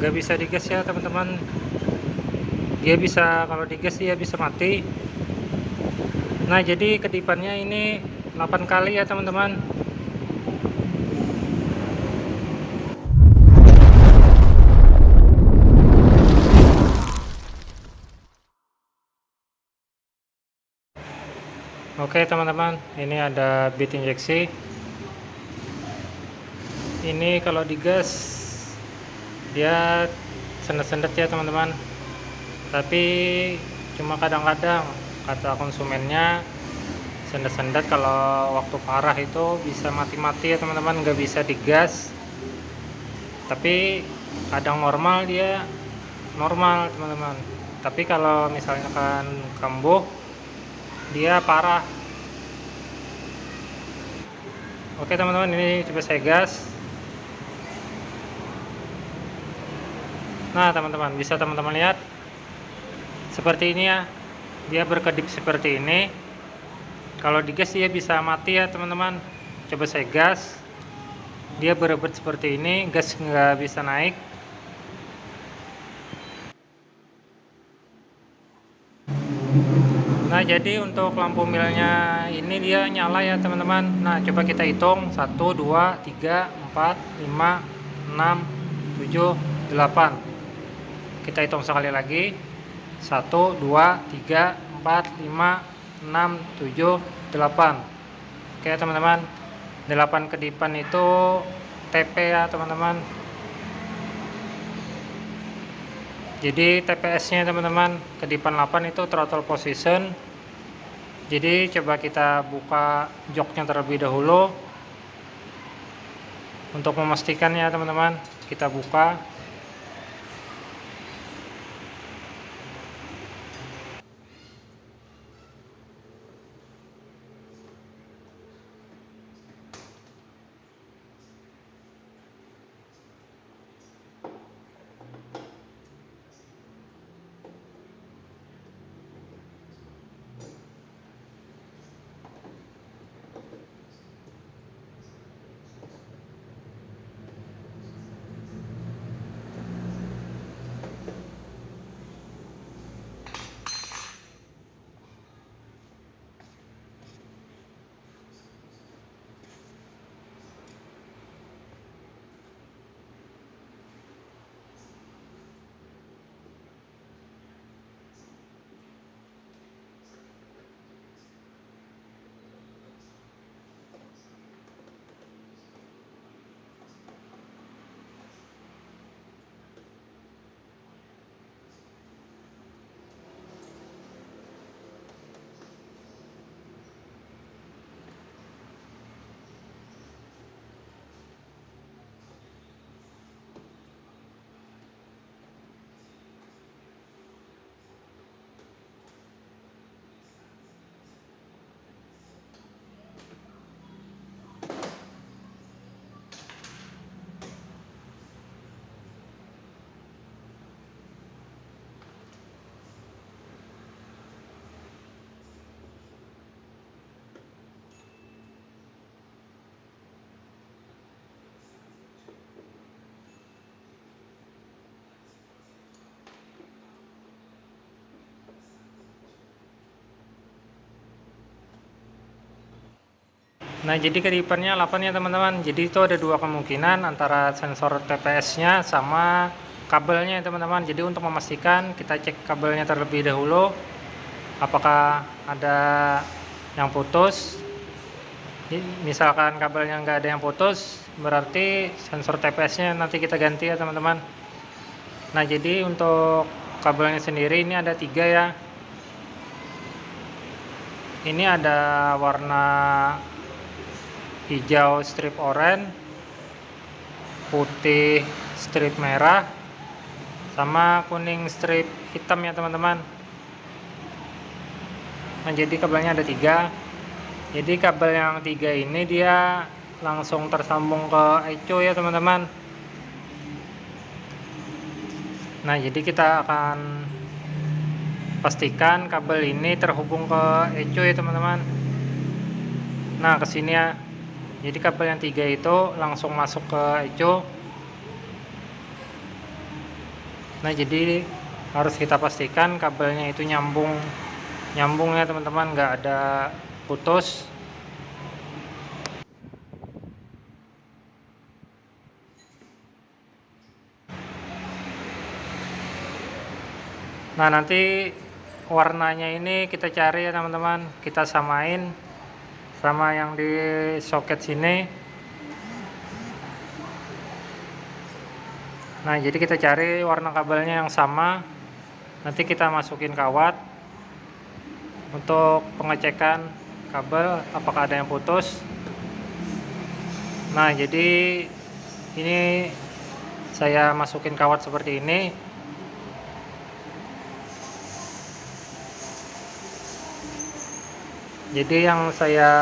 nggak bisa digas ya teman-teman. Dia bisa, kalau digas dia bisa mati. Nah jadi kedipannya ini 8 kali ya teman-teman. Oke teman-teman, ini ada bead injeksi. Ini kalau digas dia sendet-sendet ya teman-teman, tapi cuma kadang-kadang kata konsumennya sendet-sendet. Kalau waktu parah itu bisa mati-mati ya teman-teman, nggak bisa digas. Tapi kadang normal, dia normal teman-teman. Tapi kalau misalnya kan kambuh, dia parah. Oke teman-teman, ini coba saya gas. Nah teman-teman, bisa teman-teman lihat seperti ini ya, dia berkedip seperti ini. Kalau digas dia bisa mati ya teman-teman. Coba saya gas, dia berebut seperti ini, gas nggak bisa naik. Nah jadi untuk lampu milnya ini dia nyala ya teman-teman. Nah coba kita hitung 1, 2, 3, 4, 5, 6, 7, 8. Kita hitung sekali lagi, 1, 2, 3, 4, 5, 6, 7, 8. Oke teman-teman, 8 kedipan itu TP ya teman-teman. Jadi TPS nya teman-teman, kedipan 8 itu throttle position. Jadi coba kita buka joknya terlebih dahulu untuk memastikan ya teman-teman. Kita buka. Nah jadi kedipannya 8 ya teman-teman. Jadi itu ada dua kemungkinan antara sensor TPS nya sama kabelnya ya teman-teman. Jadi untuk memastikan kita cek kabelnya terlebih dahulu, apakah ada yang putus. Misalkan kabelnya nggak ada yang putus, berarti sensor TPS nya nanti kita ganti ya teman-teman. Nah jadi untuk kabelnya sendiri ini ada 3 ya. Ini ada warna hijau strip oranye, putih strip merah, sama kuning strip hitam ya teman-teman. Nah jadi kabelnya ada 3. Jadi kabel yang 3 ini dia langsung tersambung ke eco ya teman-teman. Nah jadi kita akan pastikan kabel ini terhubung ke eco ya teman-teman. Nah kesini ya. Jadi kabel yang 3 itu langsung masuk ke eco. Nah, jadi harus kita pastikan kabelnya itu nyambung ya teman-teman, nggak ada putus. Nah, nanti warnanya ini kita cari ya teman-teman, kita samain sama yang di soket sini. Nah, jadi kita cari warna kabelnya yang sama, nanti kita masukin kawat untuk pengecekan kabel apakah ada yang putus. Nah, jadi ini saya masukin kawat seperti ini. Jadi yang saya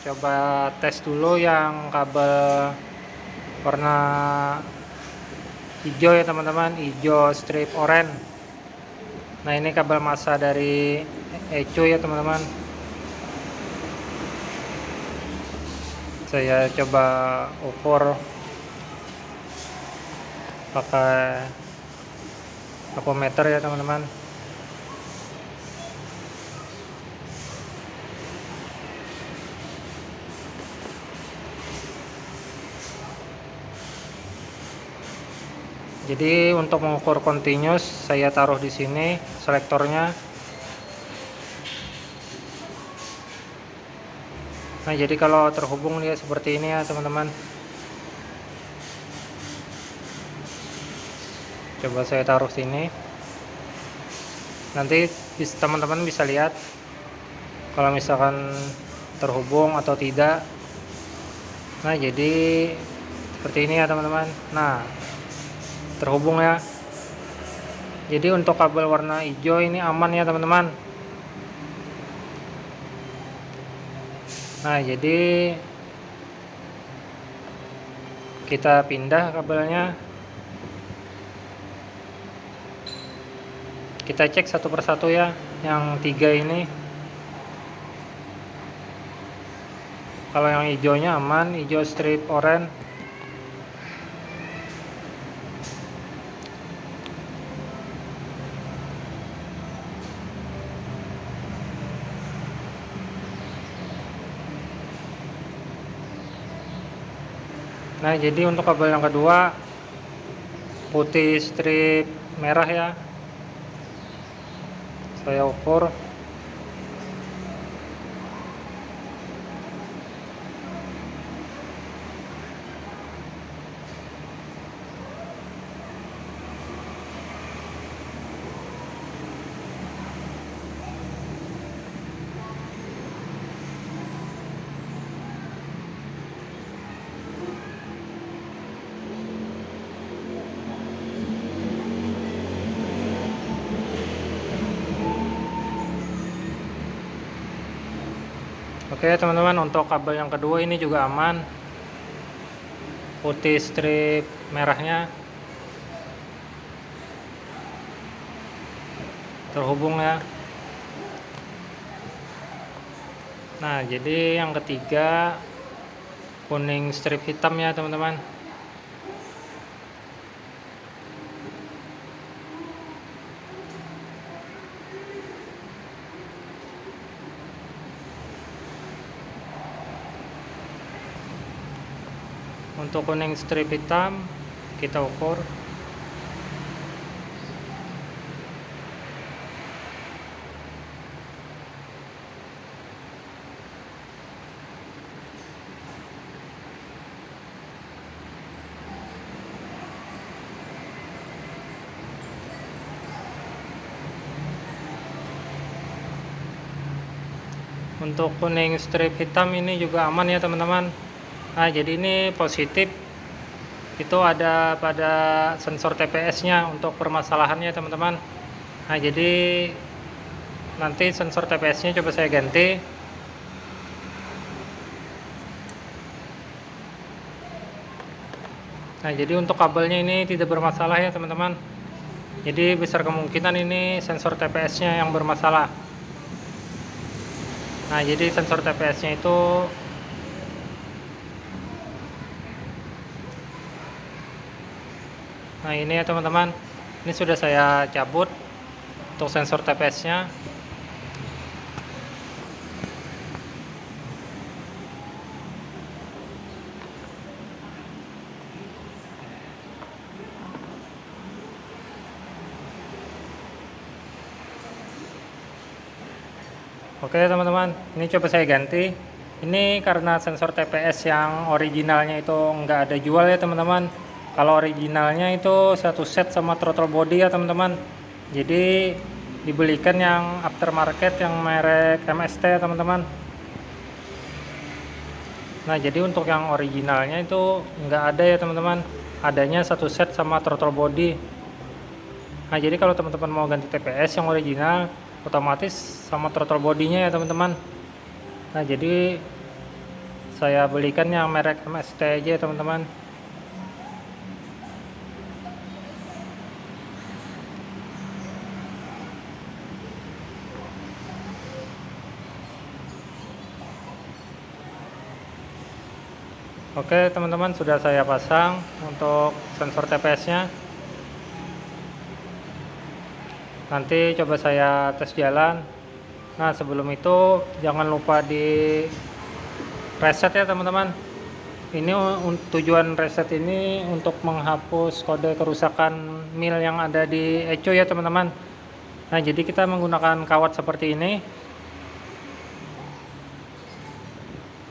coba tes dulu yang kabel warna hijau ya teman-teman, hijau strip oranye. Nah, ini kabel massa dari Echo ya teman-teman. Saya coba ukur pakai apometer ya teman-teman. Jadi untuk mengukur continuous saya taruh di sini selektornya. Nah, jadi kalau terhubung dia seperti ini ya teman-teman. Coba saya taruh sini. Nanti teman-teman bisa lihat kalau misalkan terhubung atau tidak. Nah, jadi seperti ini ya teman-teman. Nah, terhubung ya. Jadi untuk kabel warna hijau ini aman ya teman-teman. Nah, jadi kita pindah kabelnya. Kita cek satu persatu ya, yang 3 ini. Kalau yang hijaunya aman, hijau strip oranye. Nah, jadi untuk kabel yang kedua putih strip merah ya. Saya ukur. Oke teman-teman, untuk kabel yang kedua ini juga aman, putih strip merahnya terhubung ya. Nah, jadi yang ketiga kuning strip hitam ya teman-teman. Untuk kuning strip hitam kita ukur. Untuk kuning strip hitam ini juga aman ya teman-teman. Nah, jadi ini positif itu ada pada sensor TPS nya untuk permasalahannya teman-teman. Nah, jadi nanti sensor TPS nya coba saya ganti. Nah, jadi untuk kabelnya ini tidak bermasalah ya teman-teman. Jadi besar kemungkinan ini sensor TPS nya yang bermasalah. Nah, jadi sensor TPS nya itu nah ini ya teman-teman. Ini sudah saya cabut untuk sensor TPS-nya. Oke teman-teman, ini coba saya ganti. Ini karena sensor TPS yang originalnya itu nggak ada jual ya teman-teman. Kalau originalnya itu satu set sama throttle body ya teman-teman. Jadi dibelikan yang aftermarket yang merek MST ya teman-teman. Nah jadi untuk yang originalnya itu nggak ada ya teman-teman. Adanya satu set sama throttle body. Nah jadi kalau teman-teman mau ganti TPS yang original, otomatis sama throttle bodinya ya teman-teman. Nah jadi saya belikan yang merek MST aja ya teman-teman. Oke teman-teman, sudah saya pasang untuk sensor TPS nya. Nanti coba saya tes jalan. Nah sebelum itu jangan lupa di reset ya teman-teman. Ini tujuan reset ini untuk menghapus kode kerusakan mil yang ada di ecu ya teman-teman. Nah jadi kita menggunakan kawat seperti ini.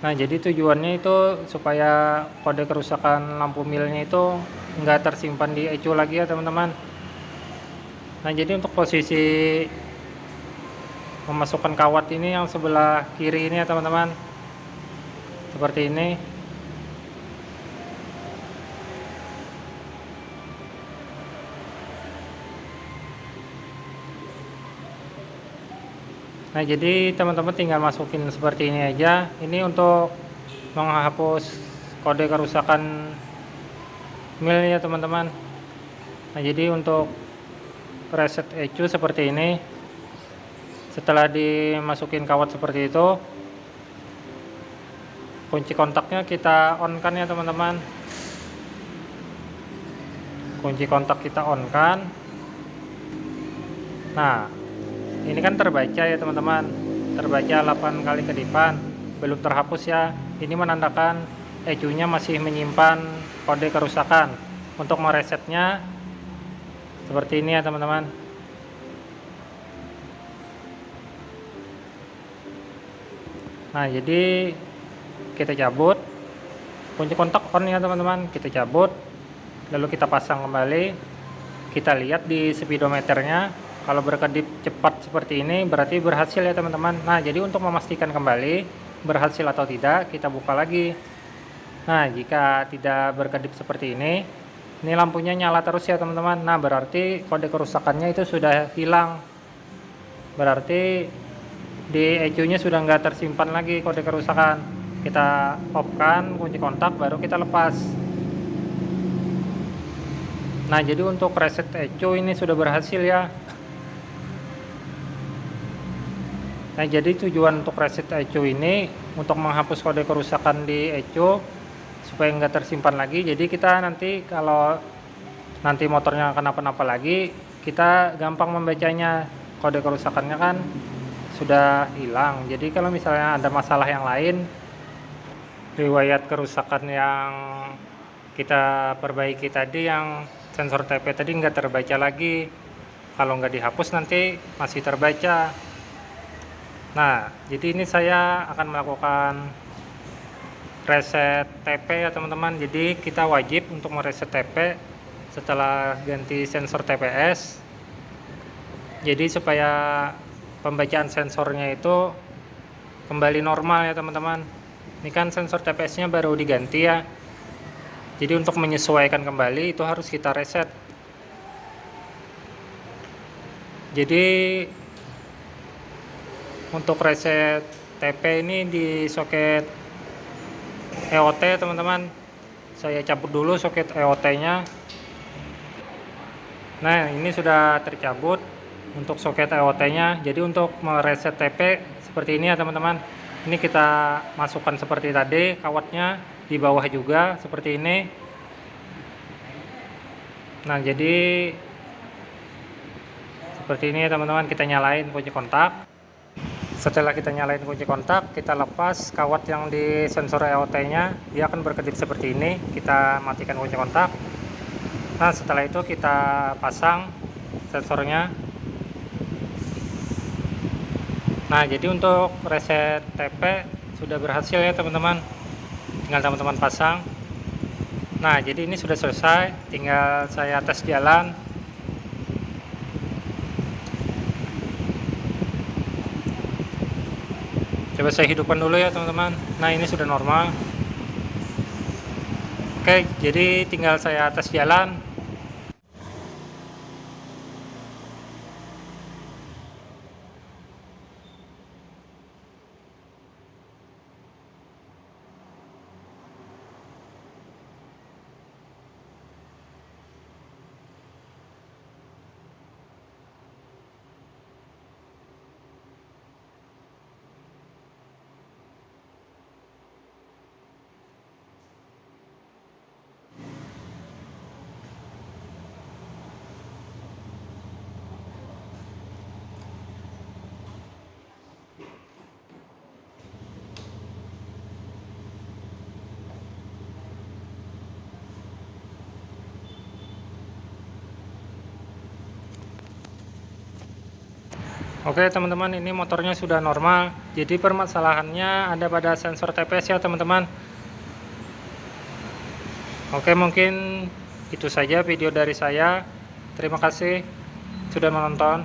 Nah jadi tujuannya itu supaya kode kerusakan lampu milnya itu nggak tersimpan di ecu lagi ya teman-teman. Nah jadi untuk posisi memasukkan kawat ini yang sebelah kiri ini ya teman-teman, seperti ini. Nah jadi teman-teman tinggal masukin seperti ini aja. Ini untuk menghapus kode kerusakan mil ya teman-teman. Nah jadi untuk reset ecu seperti ini. Setelah dimasukin kawat seperti itu, kunci kontaknya kita on kan ya teman-teman. Kunci kontak kita on kan. Nah ini kan terbaca ya teman-teman, terbaca 8 kali kedipan, belum terhapus ya. Ini menandakan ecunya masih menyimpan kode kerusakan. Untuk meresetnya seperti ini ya teman-teman. Nah jadi kita cabut kunci kontak on ya teman-teman, kita cabut, lalu kita pasang kembali. Kita lihat di speedometernya. Kalau berkedip cepat seperti ini berarti berhasil ya teman-teman. Nah jadi untuk memastikan kembali berhasil atau tidak, kita buka lagi. Nah jika tidak berkedip seperti ini lampunya nyala terus ya teman-teman. Nah berarti kode kerusakannya itu sudah hilang. Berarti di ecunya sudah nggak tersimpan lagi kode kerusakan. Kita off kan kunci kontak, baru kita lepas. Nah jadi untuk reset ecu ini sudah berhasil ya. Nah jadi tujuan untuk reset ecu ini untuk menghapus kode kerusakan di ecu supaya nggak tersimpan lagi. Jadi kita nanti kalau nanti motornya kenapa-napa lagi, kita gampang membacanya. Kode kerusakannya kan sudah hilang. Jadi kalau misalnya ada masalah yang lain, riwayat kerusakan yang kita perbaiki tadi, yang sensor TP tadi nggak terbaca lagi. Kalau nggak dihapus nanti masih terbaca. Nah jadi ini saya akan melakukan reset TP ya teman-teman. Jadi kita wajib untuk mereset TP setelah ganti sensor TPS. Jadi supaya pembacaan sensornya itu kembali normal ya teman-teman. Ini kan sensor TPS nya baru diganti ya. Jadi untuk menyesuaikan kembali itu harus kita reset. Jadi untuk reset TP ini di soket EOT teman-teman. Saya cabut dulu soket EOT nya. Nah ini sudah tercabut untuk soket EOT nya. Jadi untuk mereset TP seperti ini ya teman-teman. Ini kita masukkan seperti tadi, kawatnya di bawah juga seperti ini. Nah jadi Seperti ini ya teman-teman, kita nyalain kunci kontak. Setelah kita nyalain kunci kontak, kita lepas kawat yang di sensor EOT nya, dia akan berkedip seperti ini. Kita matikan kunci kontak. Nah setelah itu kita pasang sensornya. Nah jadi untuk reset TP sudah berhasil ya teman-teman, tinggal teman-teman pasang. Nah jadi ini sudah selesai, tinggal saya tes jalan. Coba saya hidupkan dulu ya teman-teman. Nah ini sudah normal. Oke, jadi tinggal saya tes jalan. Oke teman-teman, ini motornya sudah normal. Jadi permasalahannya ada pada sensor TPS ya teman-teman. Oke, mungkin itu saja video dari saya. Terima kasih sudah menonton.